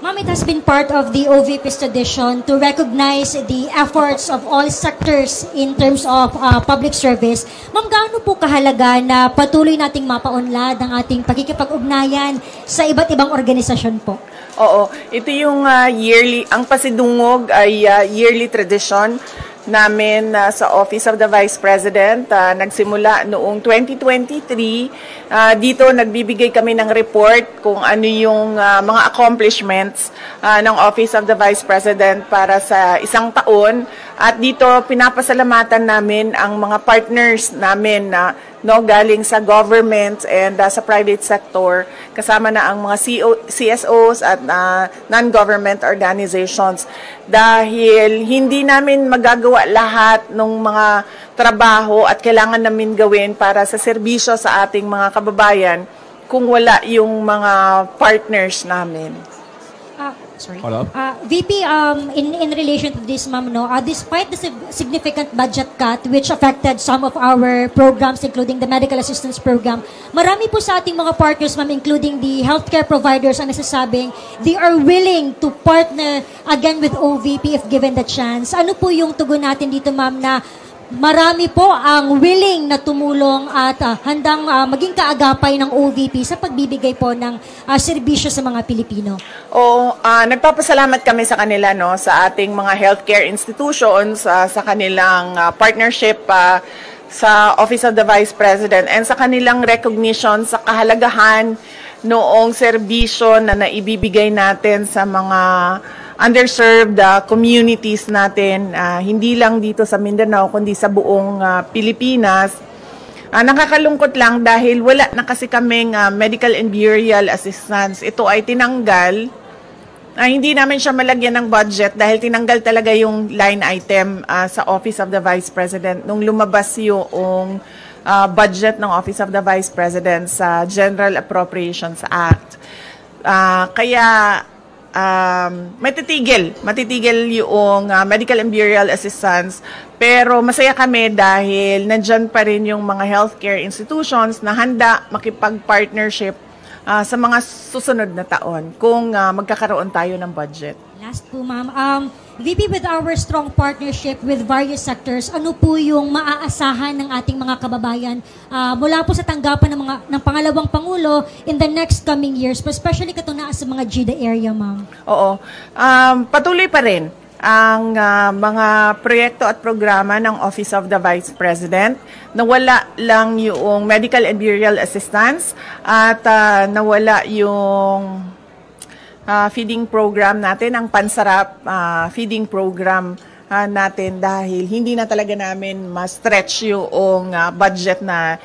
Ma'am, it has been part of the OVP's tradition to recognize the efforts of all sectors in terms of public service. Ma'am, gaano po kahalaga na patuloy nating mapaunlad ang ating pakikipag-ugnayan sa iba't ibang organisasyon po? Oo, ito yung yearly, ang pasidungog ay yearly tradition namin sa Office of the Vice President. Nagsimula noong 2023. Dito nagbibigay kami ng report kung ano yung mga accomplishments ng Office of the Vice President para sa isang taon. At dito pinapasalamatan namin ang mga partners namin na galing sa government and sa private sector, kasama na ang mga CSOs at non-government organizations. Dahil hindi namin magagawa lahat ng mga trabaho at kailangan namin gawin para sa serbisyo sa ating mga kababayan kung wala yung mga partners namin. Sorry. VP, in relation to this, ma'am, despite the significant budget cut which affected some of our programs, including the medical assistance program, marami po sa ating mga partners, ma'am, including the healthcare providers, ang nasasabing they are willing to partner again with OVP if given the chance. Ano po yung tugon natin dito, ma'am, na marami po ang willing na tumulong at handang maging kaagapay ng OVP sa pagbibigay po ng serbisyo sa mga Pilipino? Nagpapasalamat kami sa kanila, sa ating mga healthcare institutions, sa kanilang partnership sa Office of the Vice President and sa kanilang recognition sa kahalagahan noong serbisyo na naibibigay natin sa mga underserved communities natin, hindi lang dito sa Mindanao, kundi sa buong Pilipinas. Nakakalungkot lang dahil wala na kasi kaming medical and burial assistance. Ito ay tinanggal. Hindi namin siya malagyan ng budget dahil tinanggal talaga yung line item sa Office of the Vice President nung lumabas yung budget ng Office of the Vice President sa General Appropriations Act. Matitigil yung medical and burial assistance, pero masaya kami dahil nandyan pa rin yung mga healthcare institutions na handa makipag-partnership sa mga susunod na taon kung magkakaroon tayo ng budget. Last po, ma'am. VP, with our strong partnership with various sectors, ano po yung maaasahan ng ating mga kababayan mula po sa tanggapan ng pangalawang Pangulo in the next coming years, especially katong naa sa mga GIDA area, ma'am? Oo. Patuloy pa rin ang mga proyekto at programa ng Office of the Vice President. Nawala lang yung medical and burial assistance at nawala yung feeding program natin, ang Pansarap feeding program natin dahil hindi na talaga namin ma-stretch yung budget na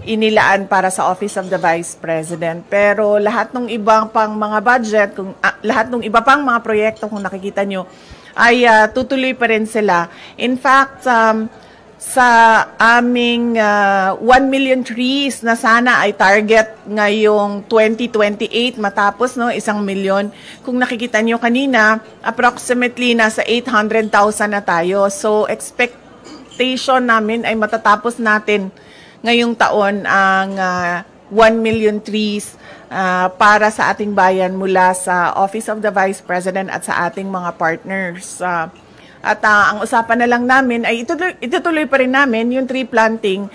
inilaan para sa Office of the Vice President. Pero lahat ng ibang pang mga budget, lahat ng iba pang mga proyekto kung nakikita nyo, ay tutuloy pa rin sila. In fact, sa aming 1 million trees na sana ay target ngayong 2028 matapos 1 million. Kung nakikita nyo kanina, approximately nasa 800,000 na tayo. So expectation namin ay matatapos natin ngayong taon ang 1 million trees para sa ating bayan mula sa Office of the Vice President at sa ating mga partners. At ang usapan na lang namin ay itutuloy pa rin namin yung tree planting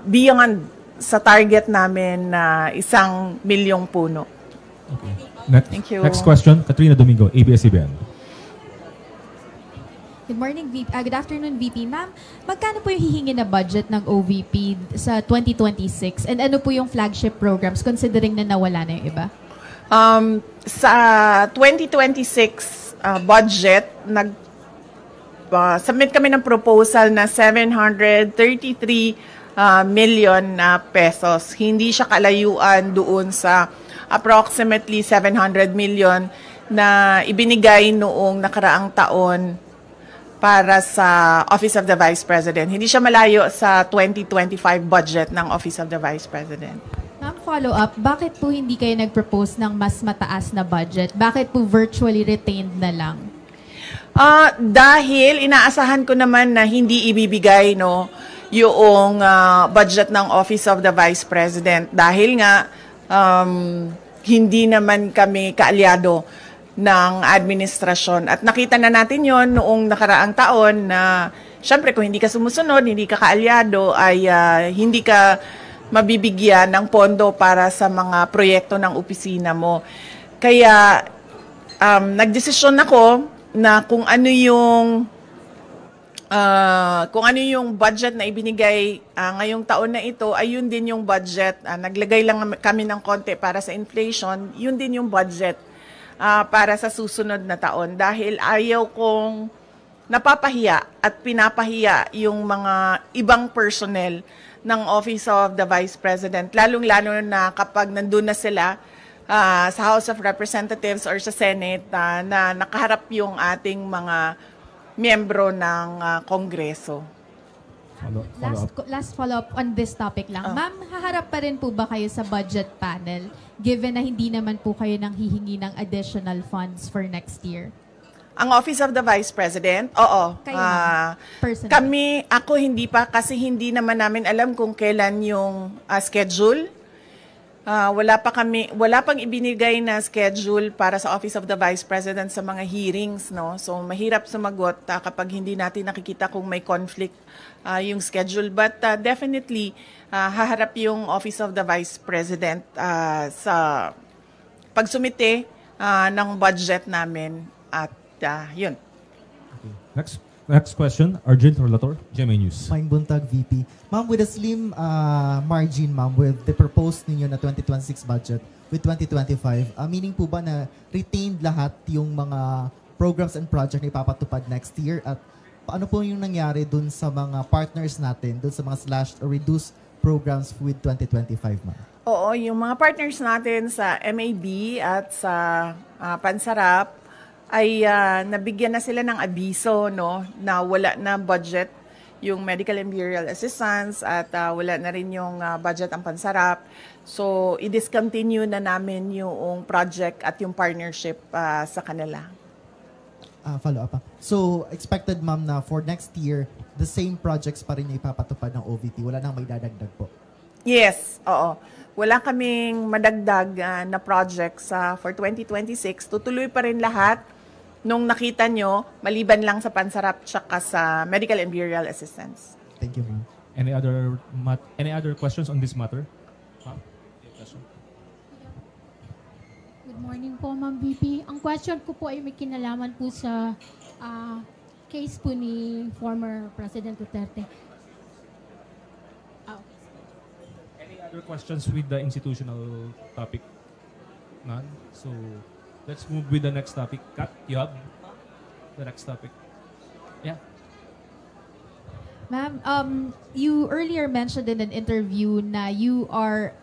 beyond sa target namin na 1 milyong puno. Okay. Thank you. Next question, Katrina Domingo, ABS-CBN. Good morning, VP. Good afternoon, VP. Ma'am, magkano po yung hihingi na budget ng OVP sa 2026? And ano po yung flagship programs considering na nawala na yung iba? Sa 2026 budget, submit kami ng proposal na 733 million pesos. Hindi siya kalayuan doon sa approximately 700 million na ibinigay noong nakaraang taon para sa Office of the Vice President. Hindi siya malayo sa 2025 budget ng Office of the Vice President. Ma'am, follow-up, bakit po hindi kayo nag-propose ng mas mataas na budget? Bakit po virtually retained na lang? Dahil inaasahan ko naman na hindi ibibigay yung budget ng Office of the Vice President dahil nga hindi naman kami kaalyado ng administrasyon. At nakita na natin yon noong nakaraang taon na syempre kung hindi ka sumusunod, hindi ka kaalyado, ay hindi ka mabibigyan ng pondo para sa mga proyekto ng opisina mo. Kaya nagdesisyon ako na kung ano yung budget na ibinigay ngayong taon na ito, ay yun din yung budget. Naglagay lang kami ng konti para sa inflation, yun din yung budget para sa susunod na taon. Dahil ayaw kong napapahiya at pinapahiya yung mga ibang personnel ng Office of the Vice President, lalong-lalo na kapag nandun na sila sa House of Representatives or sa Senate na nakaharap yung ating mga miyembro ng Kongreso. Last follow-up on this topic lang. Ma'am, haharap pa rin po ba kayo sa budget panel given na hindi naman po kayo nang hihingi ng additional funds for next year? Ang Office of the Vice President, oo. Personally. Ako hindi pa kasi hindi naman namin alam kung kailan yung schedule. Wala pang ibinigay na schedule para sa Office of the Vice President sa mga hearings, no? So mahirap sumagot kapag hindi natin nakikita kung may conflict yung schedule, but definitely haharap yung Office of the Vice President sa pagsumite ng budget namin at yun. Okay. Next question, Arjun Relator, GMA News. Maing Buntag, VP. Ma'am, with a slim margin, ma'am, with the proposed ninyo na 2026 budget with 2025, meaning po ba na retained lahat yung mga programs and project na ipapatupad next year? At paano po yung nangyari dun sa mga partners natin, dun sa mga slashed or reduced programs with 2025, ma'am? Oo, yung mga partners natin sa MAB at sa Pansarap, ay nabigyan na sila ng abiso, no, na wala na budget yung medical and burial assistance at wala na rin yung budget ang Pansarap. So, i-discontinue na namin yung project at yung partnership sa kanila. Follow up. So, expected, ma'am, na for next year, the same projects pa rin na ipapatupad ng OVP. Wala nang may dadagdag po. Yes, oo. Wala kaming madagdag na projects for 2026. Tutuloy pa rin lahat nung nakita nyo, maliban lang sa Pansarap tsaka sa medical and burial assistance. Thank you, ma'am. Any other questions on this matter? Good morning po, Ma'am VP. Ang question ko po ay may kinalaman po sa case po ni former President Duterte. Any other questions with the institutional topic? None? So, let's move with the next topic. Kat, you have the next topic. Yeah. Ma'am, you earlier mentioned in an interview na you are...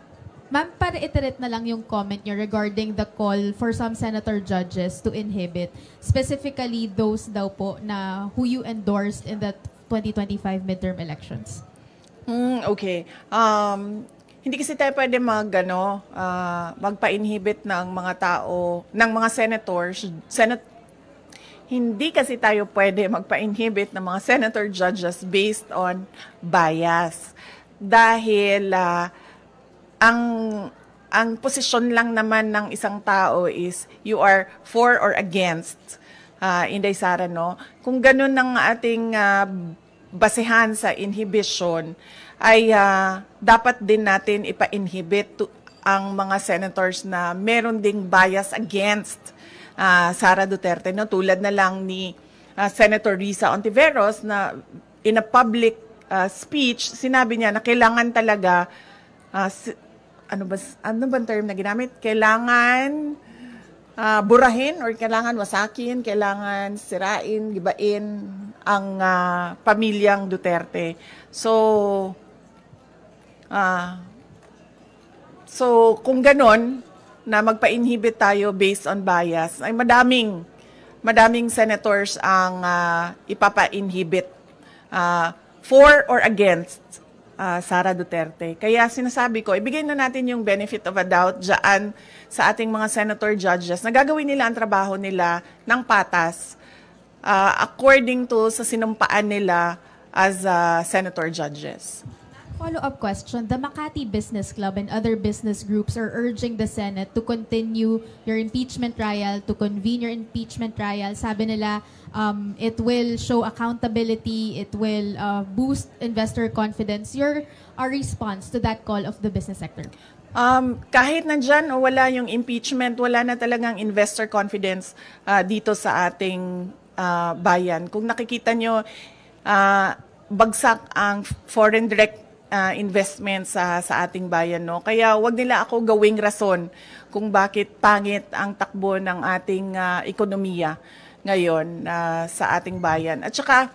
Ma'am, para iterate na lang yung comment niyo regarding the call for some senator judges to inhibit, specifically those daw po na who you endorsed in the 2025 midterm elections. Okay. Hindi kasi tayo pwede magpa-inhibit ng mga tao, ng mga senators, hindi kasi tayo pwede magpa-inhibit ng mga senator judges based on bias. Dahil ang posisyon lang naman ng isang tao is you are for or against, Inday Sara, no? Kung ganun ang ating basehan sa inhibition, ay dapat din natin ipa-inhibit ang mga senators na meron ding bias against Sara Duterte, no? Tulad na lang ni Senator Risa Ontiveros na in a public speech, sinabi niya na kailangan talaga, ano ba term na ginamit? Kailangan burahin or kailangan wasakin, kailangan sirain, gibain ang pamilyang Duterte. So kung ganon, na magpa-inhibit tayo based on bias, ay madaming senators ang ipapa-inhibit for or against Sara Duterte. Kaya sinasabi ko, ibigay na natin yung benefit of a doubt dyan sa ating mga senator judges na gagawin nila ang trabaho nila ng patas according to sa sinumpaan nila as senator judges. Follow-up question. The Makati Business Club and other business groups are urging the Senate to continue your impeachment trial, to convene your impeachment trial. Sabi nila, it will show accountability, it will boost investor confidence. Your response to that call of the business sector? Kahit nandyan o wala yung impeachment, wala na talagang investor confidence dito sa ating bayan. Kung nakikita nyo, bagsak ang foreign direct investment sa ating bayan, no? Kaya wag nila ako gawing rason kung bakit pangit ang takbo ng ating ekonomiya ngayon sa ating bayan. At saka,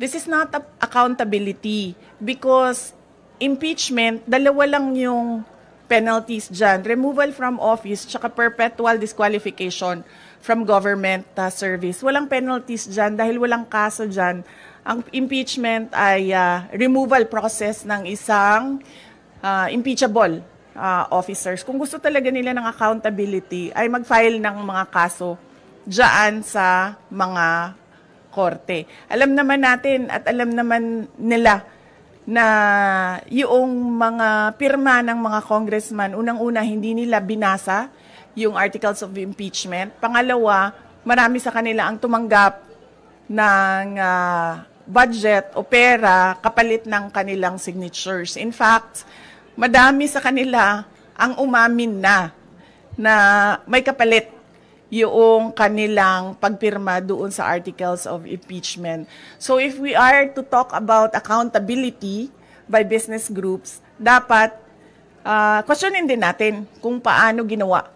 this is not accountability because impeachment, dalawa lang yung penalties dyan. Removal from office, tsaka perpetual disqualification from government service. Walang penalties dyan dahil walang kaso dyan. Ang impeachment ay removal process ng isang impeachable officers. Kung gusto talaga nila ng accountability, ay mag-file ng mga kaso dyan sa mga korte. Alam naman natin at alam naman nila na yung mga pirma ng mga congressman, unang-una hindi nila binasa yung articles of impeachment. Pangalawa, marami sa kanila ang tumanggap ng budget o pera kapalit ng kanilang signatures. In fact, madami sa kanila ang umamin na may kapalit yung kanilang pagpirma doon sa articles of impeachment. So if we are to talk about accountability by business groups, dapat questionin din natin kung paano ginawa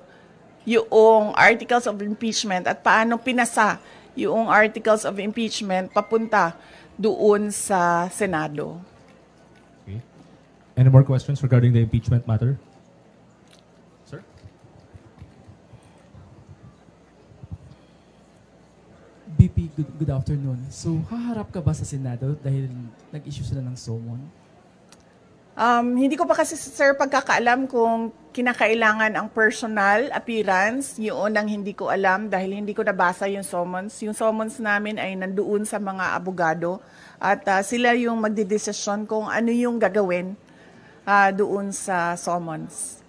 yung articles of impeachment at paano pinasa yung articles of impeachment papunta doon sa Senado. Okay. Any more questions regarding the impeachment matter? Sir? BP, good afternoon. So, haharap ka ba sa Senado dahil nag-issue sila ng summon? Hindi ko pa kasi, sir, pagkakaalam kung kinakailangan ang personal appearance. Yun ang hindi ko alam dahil hindi ko nabasa yung summons. Yung summons namin ay nandoon sa mga abogado at sila yung magdidesisyon kung ano yung gagawin doon sa summons.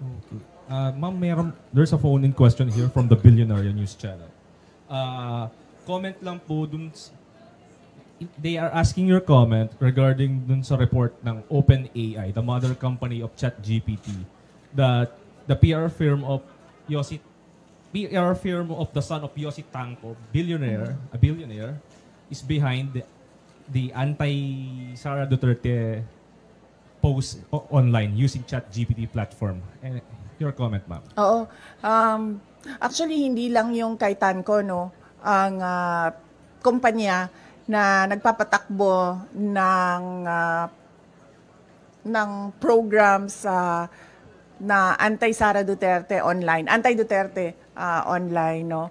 Okay. Ma'am, there's a phone-in question here from the Billionaire News Channel. Comment lang po dun. They are asking your comment regarding dun sa report ng OpenAI, the mother company of ChatGPT, that the PR firm of the son of Yossi Tanco, a billionaire, is behind the anti-Sara Duterte post online using ChatGPT platform. And your comment, ma'am. Oo. Actually, hindi lang yung kay Tanco, no? Ang kumpanya na nagpapatakbo ng programs na anti-Sara Duterte online, anti-Duterte online, no?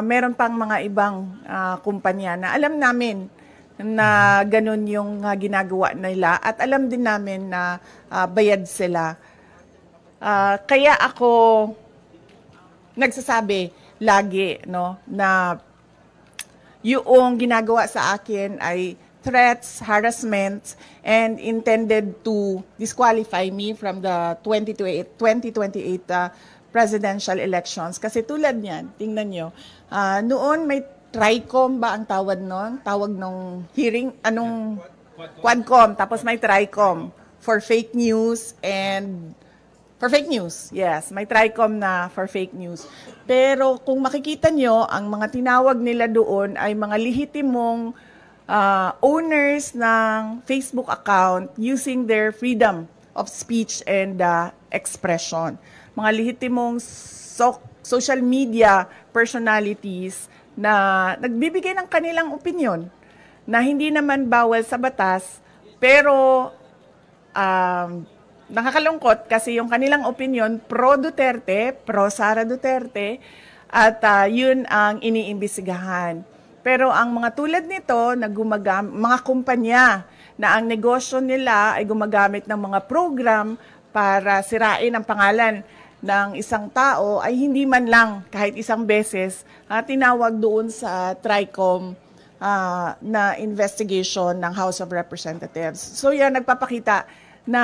Meron pang mga ibang kumpanya na alam namin na ganun yung ginagawa nila at alam din namin na bayad sila. Kaya ako nagsasabi lagi, no, na yung ginagawa sa akin ay threats, harassment, and intended to disqualify me from the 2028 presidential elections. Kasi tulad niyan, tingnan nyo, noon may TRICOM ba ang tawag noon? Tawag nung hearing, Quadcom, tapos may TRICOM for fake news and for fake news, yes. May TRICOM na for fake news. Pero kung makikita nyo, ang mga tinawag nila doon ay mga lehitimong owners ng Facebook account using their freedom of speech and expression. Mga lehitimong social media personalities na nagbibigay ng kanilang opinion na hindi naman bawal sa batas, pero nakakalungkot kasi yung kanilang opinion pro-Duterte, pro-Sara Duterte, at yun ang iniimbestigahan. Pero ang mga tulad nito, mga kumpanya na ang negosyo nila ay gumagamit ng mga program para sirain ang pangalan ng isang tao, ay hindi man lang kahit isang beses tinawag doon sa TRICOM na investigation ng House of Representatives. So yan, nagpapakita na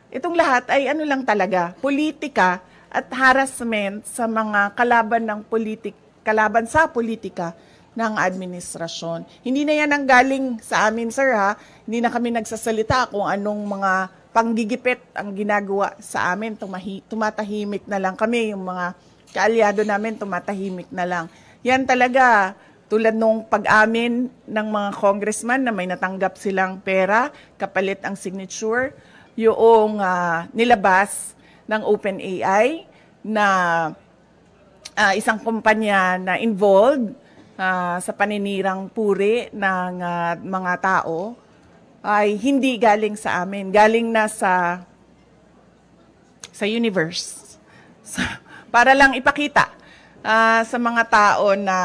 itong lahat ay ano lang talaga, politika at harassment sa mga kalaban sa politika ng administrasyon. Hindi na yan ang galing sa amin, sir, ha? Hindi na kami nagsasalita kung anong mga panggigipit ang ginagawa sa amin. Tumatahimik na lang kami, yung mga kaalyado namin tumatahimik na lang. Yan talaga, tulad nung pag-amin ng mga congressman na may natanggap silang pera, kapalit ang signature, yung nilabas ng OpenAI na isang kumpanya na involved sa paninirang puri ng mga tao ay hindi galing sa amin. Galing na sa universe. Para lang ipakita sa mga tao na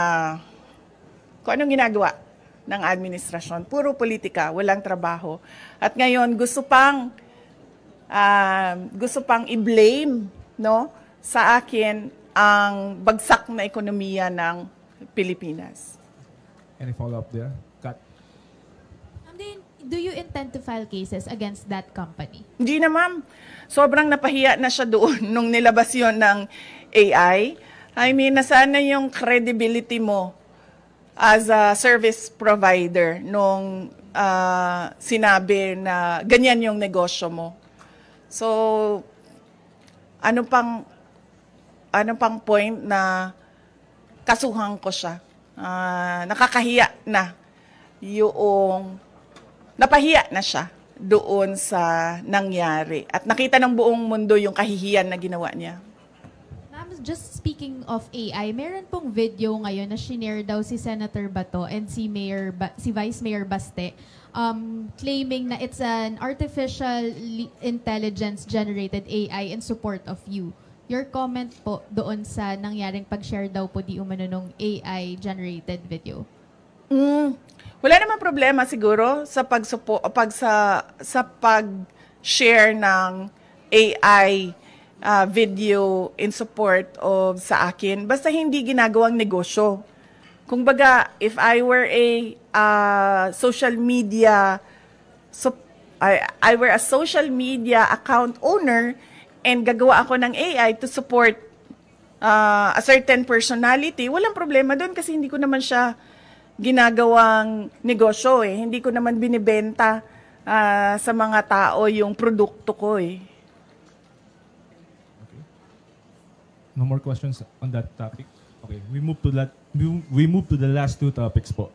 kung anong ginagawa ng administrasyon. Puro politika, walang trabaho. At ngayon, gusto pang i-blame, no, sa akin ang bagsak na ekonomiya ng Pilipinas. Any follow-up there? Kat? Do you intend to file cases against that company? Hindi na, ma'am. Sobrang napahiya na siya doon nung nilabas yon ng AI. I mean, nasaan na yung credibility mo as a service provider nung sinabi na ganyan yung negosyo mo. So, ano pang point na kasuhan ko siya? Nakakahiya na napahiya na siya doon sa nangyari. At nakita ng buong mundo yung kahihiyan na ginawa niya. Just speaking of AI, meron pong video ngayon na shinare daw si Senator Bato and si Vice Mayor Baste claiming na it's an artificial intelligence generated AI in support of you. Your comment po doon sa nangyaring pag-share daw po di umano nung AI generated video. Wala naman problema siguro sa pag-share ng AI video in support of sa akin. Basta hindi ginagawang negosyo. Kung baga, if I were a social media, I were a social media account owner and gagawa ako ng AI to support a certain personality, walang problema doon kasi hindi ko naman siya ginagawang negosyo eh. Hindi ko naman binibenta sa mga tao yung produkto ko eh. No more questions on that topic. Okay, we move to the last two topics po.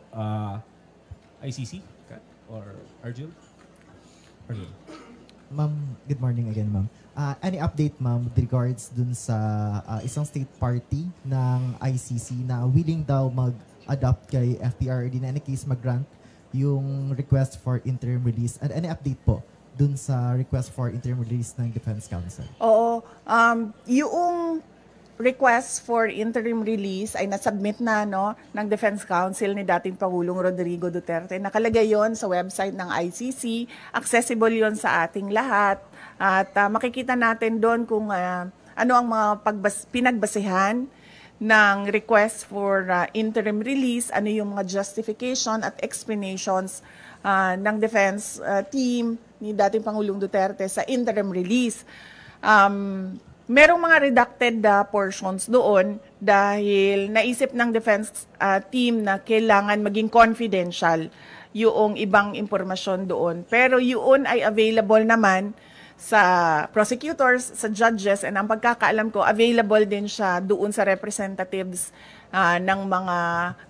ICC, Kat, or Arjil? Arjil. Ma'am, good morning again, ma'am. Any update, ma'am, with regards dun sa isang state party ng ICC na willing daw mag-adopt kay FPRRD na any case mag-grant yung request for interim release? And any update po dun sa request for interim release ng Defense Council? Oo. Yung request for interim release ay nasubmit na ng Defense Council ni dating Pangulong Rodrigo Duterte. Nakalagay yon sa website ng ICC. Accessible yon sa ating lahat. At makikita natin doon kung ano ang mga pinagbasehan ng request for interim release, ano yung mga justification at explanations ng defense team ni dating Pangulong Duterte sa interim release. Merong mga redacted portions doon dahil naisip ng defense team na kailangan maging confidential yung ibang impormasyon doon. Pero yun ay available naman sa prosecutors, sa judges, and ang pagkakaalam ko, available din siya doon sa representatives ng mga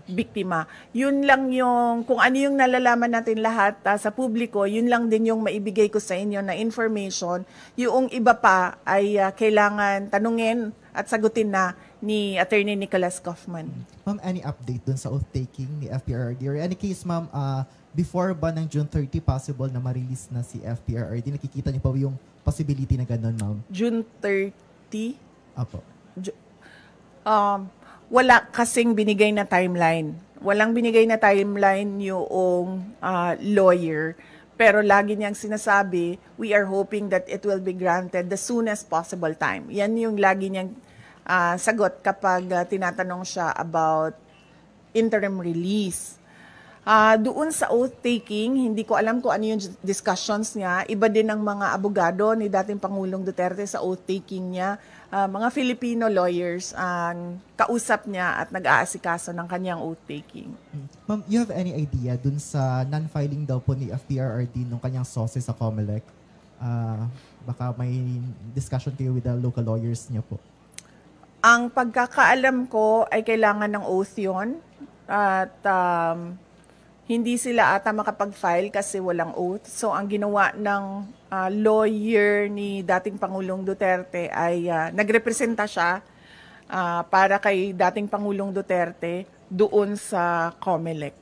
biktima. Yun lang yung, kung ano yung nalalaman natin lahat sa publiko, yun lang din yung maibigay ko sa inyo na information. Yung iba pa ay kailangan tanungin at sagutin na ni Attorney Nicholas Kaufman. Ma'am, any update dun sa oath-taking ni FPRRD? Or any case, ma'am, before ba ng June 30 possible na ma-release na si FPRRD? Nakikita niyo pa yung possibility na gano'n, ma'am? June 30? Apo. Wala kasing binigay na timeline. Walang binigay na timeline yung lawyer. Pero lagi niyang sinasabi, we are hoping that it will be granted the soonest possible time. Yan yung lagi niyang sagot kapag tinatanong siya about interim release. Doon sa oath-taking, hindi ko alam kung ano yung discussions niya. Iba din ang mga abogado ni dating Pangulong Duterte sa oath-taking niya. Mga Filipino lawyers ang kausap niya at nag-aasikaso ng kanyang oath-taking. Ma'am, you have any idea dun sa non-filing daw po ni FPRRD nung kanyang sources sa COMELEC? Baka may discussion kayo with the local lawyers niya po. Ang pagkakaalam ko ay kailangan ng oath yun. At hindi sila ata makapag-file kasi walang oath. So ang ginawa ng lawyer ni dating Pangulong Duterte ay nagrepresenta siya para kay dating Pangulong Duterte doon sa COMELEC.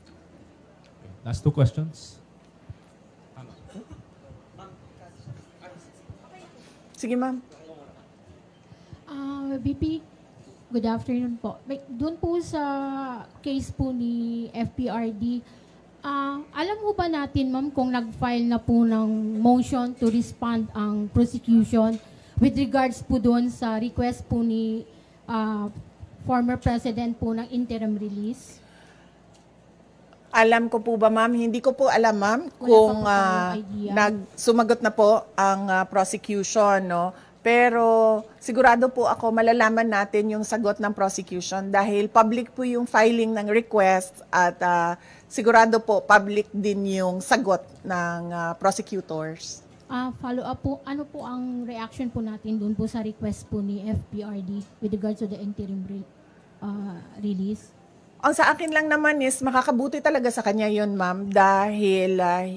Last 2 questions. Sige, ma'am. BP, good afternoon po. Doon po sa case po ni FPRD, alam mo ba natin, ma'am, kung nag-file na po ng motion to respond ang prosecution with regards po doon sa request po ni former president po ng interim release? Alam ko po ba, ma'am? Hindi ko po alam, ma'am, kung sumagot na po ang prosecution, no? Pero sigurado po ako malalaman natin yung sagot ng prosecution dahil public po yung filing ng request at sigurado po public din yung sagot ng prosecutors. Follow up po, ano po ang reaction po natin doon po sa request po ni FPRD with regards to the interim release? Ang sa akin lang naman is makakabuti talaga sa kanya yun, ma'am, dahil 80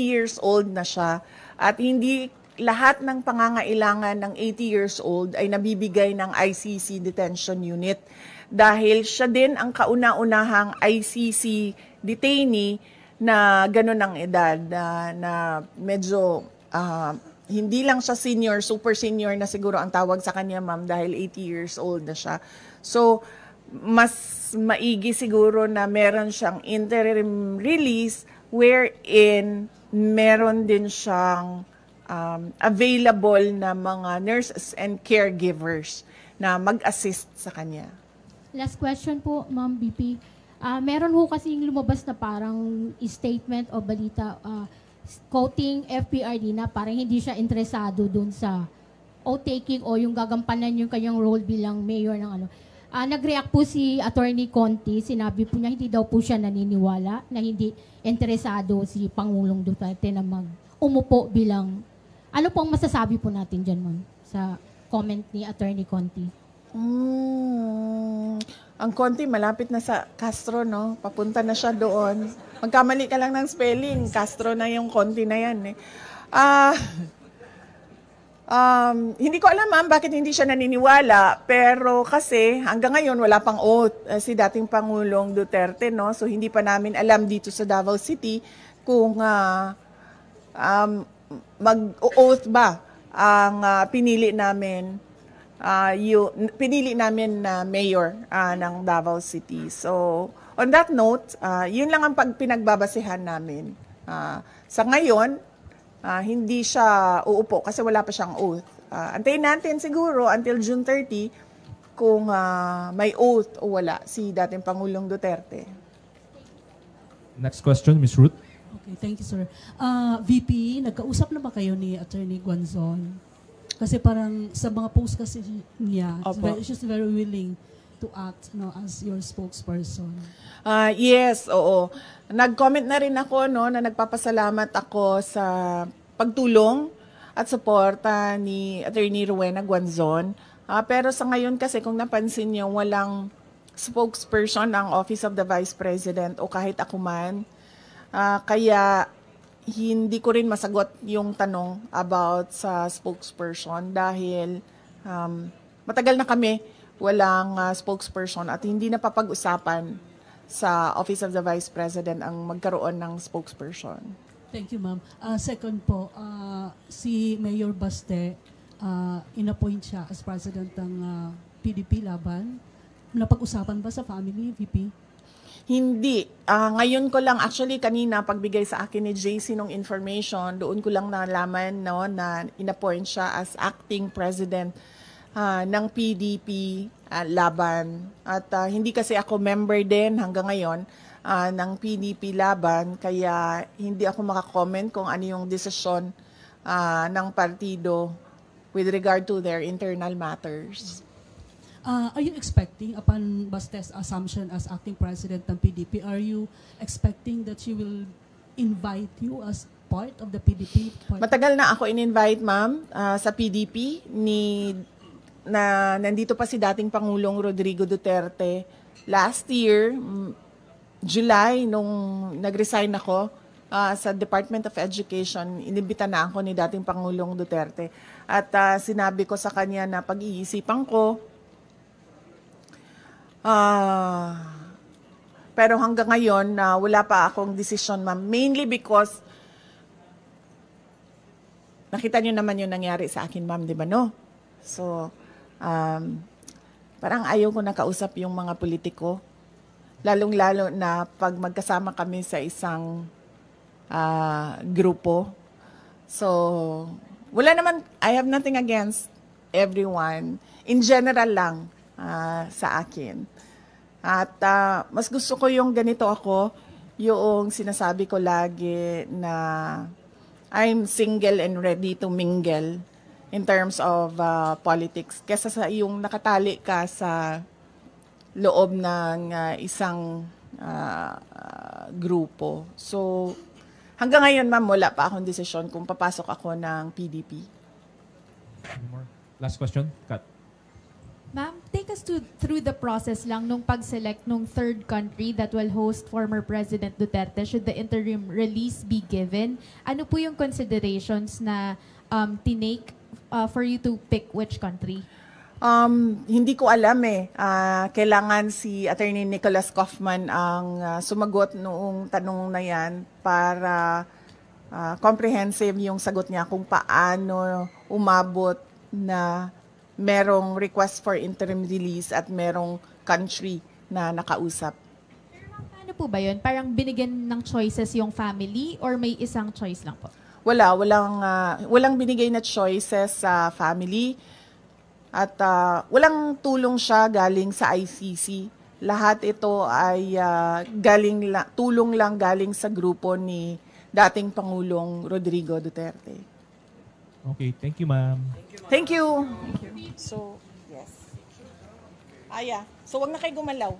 years old na siya at hindi lahat ng pangangailangan ng 80 years old ay nabibigay ng ICC detention unit dahil siya din ang kauna-unahang ICC detainee na ganun ang edad na medyo hindi lang siya senior, super senior na siguro ang tawag sa kanya, ma'am, dahil 80 years old na siya. So, mas maigi siguro na meron siyang interim release wherein meron din siyang available na mga nurses and caregivers na mag-assist sa kanya. Last question po, Ma'am BP. Meron ho kasing lumabas na parang statement o balita quoting FPRD na parang hindi siya interesado dun sa oath-taking o yung gagampanan yung kanyang role bilang mayor ng ano. Nag-react po si Attorney Conti, sinabi po niya hindi daw po siya naniniwala na hindi interesado si Pangulong Duterte na umupo bilang. Ano po ang masasabi po natin dyan, ma'am, sa comment ni Attorney Conti? Ang Conti, malapit na sa Castro, no? Papunta na siya doon. Magkamali ka lang ng spelling, Castro na yung Conti na yan. Hindi ko alam, ma'am, bakit hindi siya naniniwala. Pero kasi hanggang ngayon wala pang oath si dating Pangulong Duterte, no? So hindi pa namin alam dito sa Davao City kung mag-oath ba ang pinili namin na mayor ng Davao City. So on that note, yun lang ang pinagbabasehan namin. Sa ngayon, hindi siya uupo kasi wala pa siyang oath. Antayin natin siguro until June 30 kung may oath o wala si dating Pangulong Duterte. Next question, Ms. Ruth. Okay, thank you, sir. VP, nagkausap na ba kayo ni Attorney Guanzon? Kasi parang sa mga post kasi niya, she's very willing to act as your spokesperson. Yes, oo. Nag-comment na rin ako na nagpapasalamat ako sa pagtulong at suporta ni Attorney Rowena Guanzon. Pero sa ngayon kasi kung napansin niyo, walang spokesperson ang Office of the Vice President o kahit ako man. Kaya hindi ko rin masagot yung tanong about sa spokesperson dahil matagal na kami walang spokesperson at hindi na papag-usapan sa Office of the Vice President ang magkaroon ng spokesperson. Thank you, ma'am. Second po, si Mayor Baste, inappoint siya as president ng PDP Laban. Napag-usapan ba sa family, VP? Hindi. Ngayon ko lang, actually kanina pagbigay sa akin ni JC ng information, doon ko lang nalaman na inappoint siya as acting president ng PDP Laban. At hindi kasi ako member din hanggang ngayon. ng PDP laban, kaya hindi ako makakomment kung ano yung desisyon ng partido with regard to their internal matters. Are you expecting, upon Baste's assumption as acting president ng PDP, are you expecting that she will invite you as part of the PDP? Matagal na ako in-invite, ma'am, sa PDP. Nandito pa si dating Pangulong Rodrigo Duterte. Last year, July, nung nag-resign ako sa Department of Education, inibita na ako ni dating Pangulong Duterte. At sinabi ko sa kanya na pag-iisipan ko, pero hanggang ngayon, wala pa akong decision, ma'am. Mainly because, nakita niyo naman yung nangyari sa akin, ma'am, di ba, no? So, parang ayaw ko nakausap yung mga politiko. Lalong-lalo na pag magkasama kami sa isang grupo. So, wala naman, I have nothing against everyone. In general lang sa akin. At mas gusto ko yung ganito ako, yung sinasabi ko lagi na I'm single and ready to mingle in terms of politics. Kesa sa yung nakatali ka sa loob ng isang grupo. So, hanggang ngayon, ma'am, wala pa akong desisyon kung papasok ako ng PDP. Last question, Kat. Ma'am, take us through the process lang nung pag-select nung third country that will host former President Duterte should the interim release be given. Ano po yung considerations na tinake for you to pick which country? Hindi ko alam eh. Kailangan si Attorney Nicholas Kaufman ang sumagot noong tanong na yan para comprehensive yung sagot niya kung paano umabot na merong request for interim release at merong country na nakausap. Pero paano po ba yun? Parang binigyan ng choices yung family or may isang choice lang po? Walang binigay na choices sa family at walang tulong siya galing sa ICC. Lahat ito ay tulong lang galing sa grupo ni dating Pangulong Rodrigo Duterte. Okay, thank you, ma'am. Thank you. So, yes. So, wag na kayo gumalaw.